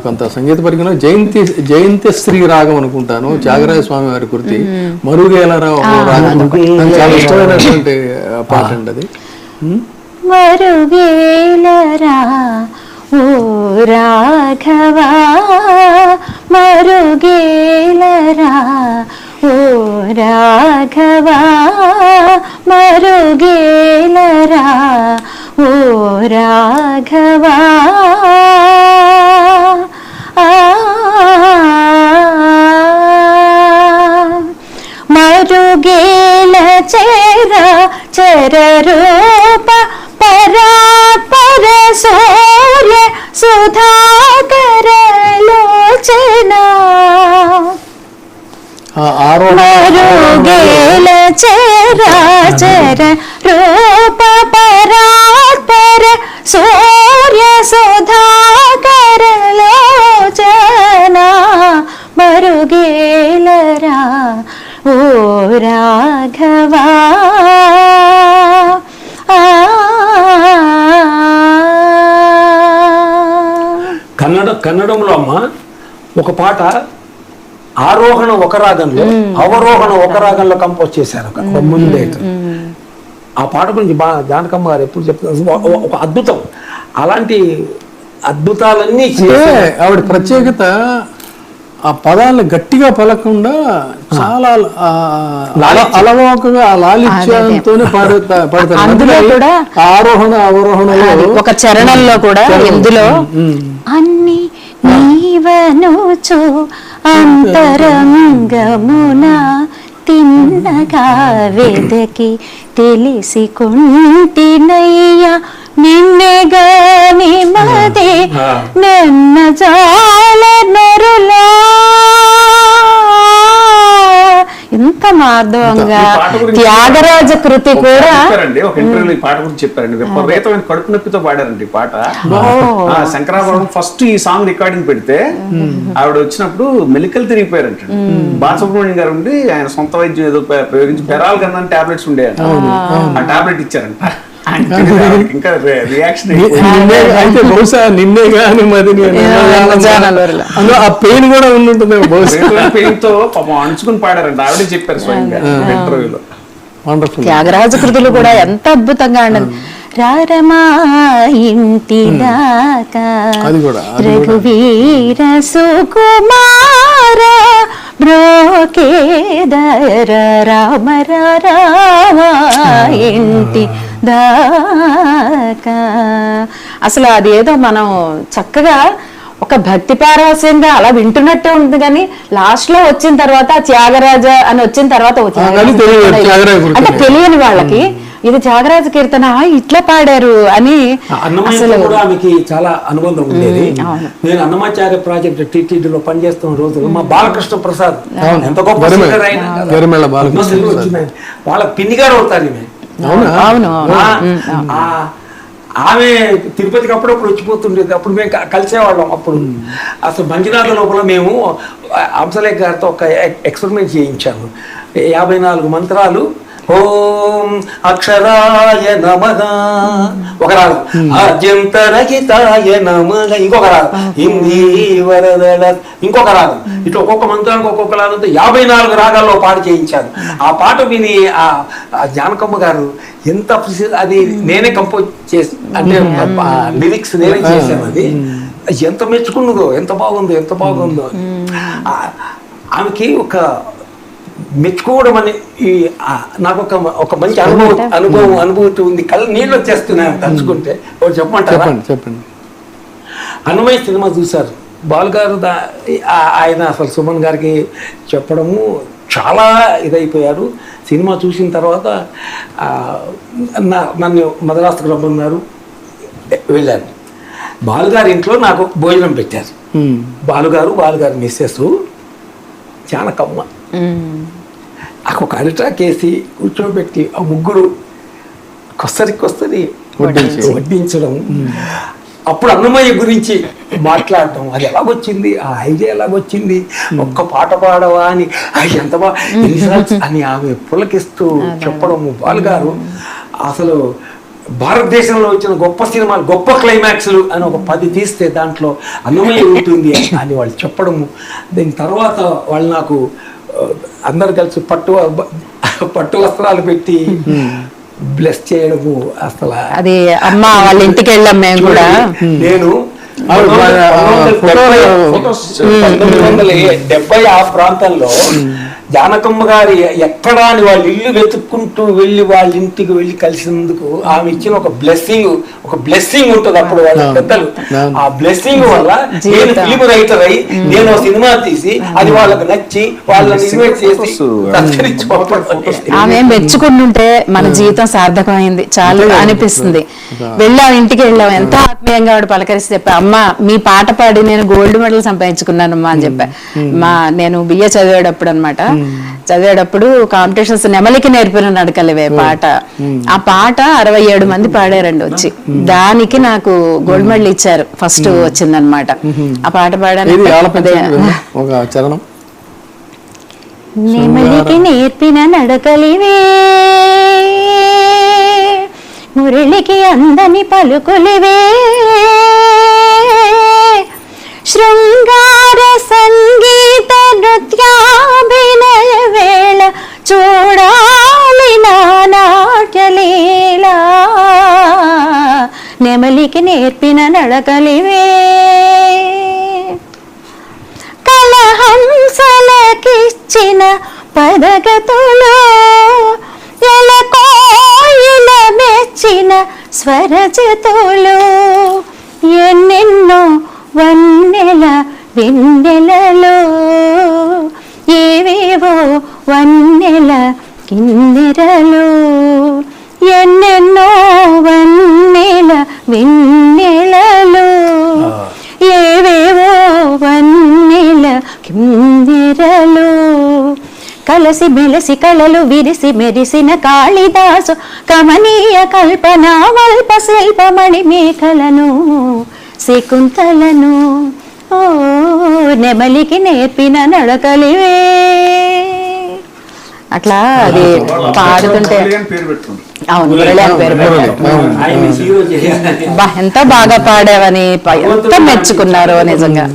కొంత సంగీత పరిజ్ఞానం జయంతి రాగం అనుకుంటాను, త్యాగరాజ స్వామి వారి కృతి మరుగేలరావు రాగం, చాలా ఇష్టమైనటువంటి పాట అండి అది. మరుగేలరా ఓ రాఘవా, మరుగేలరా ఓ రాఘవా, మరుగేలరా ఓ రాఘవా, మరుగేల చెర చెర రూప పరాపర సూర్య సుధాకర లోచన, మరుగేల చెర చెర రూప పరాపర సూర్య సుధాకర లోచన, మరుగేలరా ఓ రాఘవా. కన్నడంలో అమ్మ ఒక పాట ఆరోహణ ఒక రాగంలో, అవరోహణ ఒక రాగంలో కంపోజ్ చేశారు ఒక ముందే. ఆ పాట గురించి జానకమ్మ గారు ఎప్పుడు చెప్తారు, ఒక అద్భుతం. అలాంటి అద్భుతాలన్నీ ఆవిడ ప్రత్యేకత ఆ పదాలను గట్టిగా పలకుండా చాలా అలవాకగా లాలిత్యంతోనే పాడతారు. అందులో కూడా ఆరోహణ అవరోహణలో ఒక చరణంలో కూడా ఇందులో అన్ని నీవనుచు అంతరంగమున తిన్నగా వెదకి తెలిసి కొంటినయ్యా, నిన్నెగాని మదే నిన్న జాల నరులా. ఇంత మాధవంగా త్యాగరాజ కృతి కూడా ఒక ఇంటర్వ్యూలో ఈ పాట గురించి చెప్పారండి. విపరీతమైన కడుపు నొప్పితో పాడారండి ఈ పాట. శంకరాభరణం ఫస్ట్ ఈ సాంగ్ రికార్డింగ్ పెడితే ఆవిడ వచ్చినప్పుడు మెలికలు తిరిగిపోయారంట. బాలసుబ్రహ్మణ్యం గారు ఉండి ఆయన సొంత వైద్యం ఏదో ప్రయోగించి పెరాల్ గంధం టాబ్లెట్స్ ఉండేయంట, ఆ టాబ్లెట్ ఇచ్చారంట. ఇంకా రియాక్షన్ అయితే బహుశా నిన్నే గాని మరి ఆ పెయిన్ కూడా ఉండుంటుంది బహుశా. పెయిన్ తో పాపం అణుచుకుని పాడారంట, ఆవిడే చెప్పారు స్వయంగా ఇంటర్వ్యూలో. త్యాగరాజ కృతులు కూడా ఎంత అద్భుతంగా ఉండదు. రారమా ఇంటి దాకా రఘువీర సుకుమార బ్రోకేదర రామ రామ ఇంటి దాకా. అసలు అదేదో మనం చక్కగా ఒక భక్తి పారవస్యంగా అలా వింటున్నట్టే ఉంటుంది, కానీ లాస్ట్ లో వచ్చిన తర్వాత త్యాగరాజ అని వచ్చిన తర్వాత అంటే తెలియని వాళ్ళకి ఇది త్యాగరాజ కీర్తన ఇట్లా పాడారు అని. అన్నమయ్య కూడా ఆమెకి చాలా అనుబంధం ఉండేది. నేను అన్నమాచార్య ప్రాజెక్ట్ టీటీడీలో పనిచేస్తున్న రోజులు మా బాలకృష్ణ ప్రసాద్ ఎంత గొప్ప వాళ్ళ పిన్ని గారు అవుతారు. ఆమె తిరుపతికి అప్పుడప్పుడు వచ్చిపోతుండేది, అప్పుడు మేము కలిసేవాళ్ళం. అప్పుడు అసలు మంజునాథ లోపల మేము అంశలేఖ గారితో ఒక ఎక్స్పెరిమెంట్ చేయించాము. 54 మంత్రాలు, ఓం అక్షరాయ నమః ఒక రాగం, అర్జంతరహితాయ నమః ఇంకొక రాగం, హిందీ వరదల ఇంకొక రాగం, ఇట్లా ఒక్కొక్క మంత్రానికి ఒక్కొక్క రాగంతో 54 రాగాల్లో పాట చేయించాను. ఆ పాట విని ఆ జానకమ్మ గారు ఎంత అది నేనే కంపోజ్ చేసి అంటే లిరిక్స్ నేనే చేశాను. అది ఎంత మెచ్చుకున్నదో, ఎంత బాగుందో. ఆమెకి ఒక మెచ్చుకోవడం అని నాకు ఒక మంచి అనుభూతి ఉంది. నీళ్ళు వచ్చేస్తున్నాయి తలుచుకుంటే. చెప్పండి. అన్నమయ్య సినిమా చూశారు బాలు గారు, ఆయన అసలు సుమన్ గారికి చెప్పడము చాలా ఇదైపోయారు. సినిమా చూసిన తర్వాత నన్ను మద్రాసుకు రమ్మన్నారు, వెళ్ళాను. బాలుగారి ఇంట్లో నాకు భోజనం పెట్టారు. బాలుగారు మిస్సెస్ చాలా కమ్మ. నాకు ఒక అరిటాక్ వేసి కూర్చోబెట్టి ఆ ముగ్గురు కొస్తరి వడ్డించడం, అప్పుడు అన్నమయ్య గురించి మాట్లాడటం, అది ఎలాగొచ్చింది, ఆ ఐడియా ఎలాగొచ్చింది, ఒక్క పాట పాడవా అని, ఎంత బాగా అని ఆమె పులకిస్తూ చెప్పడము. బాలుగారు అసలు భారతదేశంలో వచ్చిన గొప్ప సినిమాలు, గొప్ప క్లైమాక్స్లు అని ఒక 10 తీస్తే దాంట్లో అన్నమయ్య ఉంటుంది అని వాళ్ళు చెప్పడము. దీని తర్వాత వాళ్ళు నాకు అందరు కలిసి పట్టు వస్త్రాలు పెట్టి బ్లెస్ చేయడము. అసలు అది అమ్మ వాళ్ళ ఇంటికి వెళ్ళాం మేము కూడా. నేను 1970 ఆ ప్రాంతంలో జానకమ్మ గారి ఎక్కడా అని వాళ్ళ ఇల్లు వెతుక్కుంటూ వెళ్ళి వాళ్ళ ఇంటికి వెళ్ళి కలిసినందుకు ఆమె ఇచ్చిన ఒక బ్లెస్సింగ్ ఉంటుంది అప్పుడు వాళ్ళ పెద్దలు. ఆ బ్లెస్సింగ్ వల్ల నేను ఫిలిం రైటర్ అయి నేను సినిమా తీసి అది వాళ్ళకి నచ్చి వాళ్ళని ఇన్వైట్ చేసి ఆమె మెచ్చుకుంటుంటే మన జీవితం సార్థకమైంది చాలా అనిపిస్తుంది. వెళ్ళాం, ఇంటికి వెళ్ళాం, ఎంత ఆత్మీయంగా ఆవిడ పలకరిస్తే చెప్పా, అమ్మ మీ పాట పాడి నేను గోల్డ్ మెడల్ సంపాదించుకున్నానమ్మా అని చెప్పా. నేను బిఏ చదివేటప్పుడు అనమాట, చదివేటప్పుడు కాంపిటీషన్స్ నెమలికి నేర్పిన నడకలివే పాట, ఆ పాట 67 మంది పాడారండి వచ్చి. దానికి నాకు గోల్డ్ మెడల్ ఇచ్చారు, ఫస్ట్ వచ్చిందనమాట. ఆ పాట పాడాను. ఒక చరణం. నెమలికి నేర్పిన నడకలివే, మురళికి అందని పలుకులివే, శృంగార సంగీత నృత్యాభినయ వేళ చూడాలి నా నాట్యలీలా, నెమలికి నేర్పిన నడకలివే, కలహంసలకిచ్చిన పదగతులు, ఎలకోయిల మెచ్చిన స్వరజతులు, ఎన్నెన్నో వన్నెల వెన్నెలలో, ఏవేవో వన్నెల కిన్నెరలు, ఎన్నెన్నో వన్నెల వెన్నెలలో, ఏవేవో వన్నెల కిన్నెరలు, కలసి మెలసి కళలు విరిసి మెరిసిన కాళిదాసు కమనీయ కల్పన వల్ప శిల్పమణి మేఖలను శకుంతలను, ఓ నెమలికి నేర్పిన నడకలివే. అట్లా అది పాడుతుంటే అవును మురళి అని పేరు పెట్టారు. ఎంత బాగా పాడావని ఎంత మెచ్చుకున్నారో నిజంగా.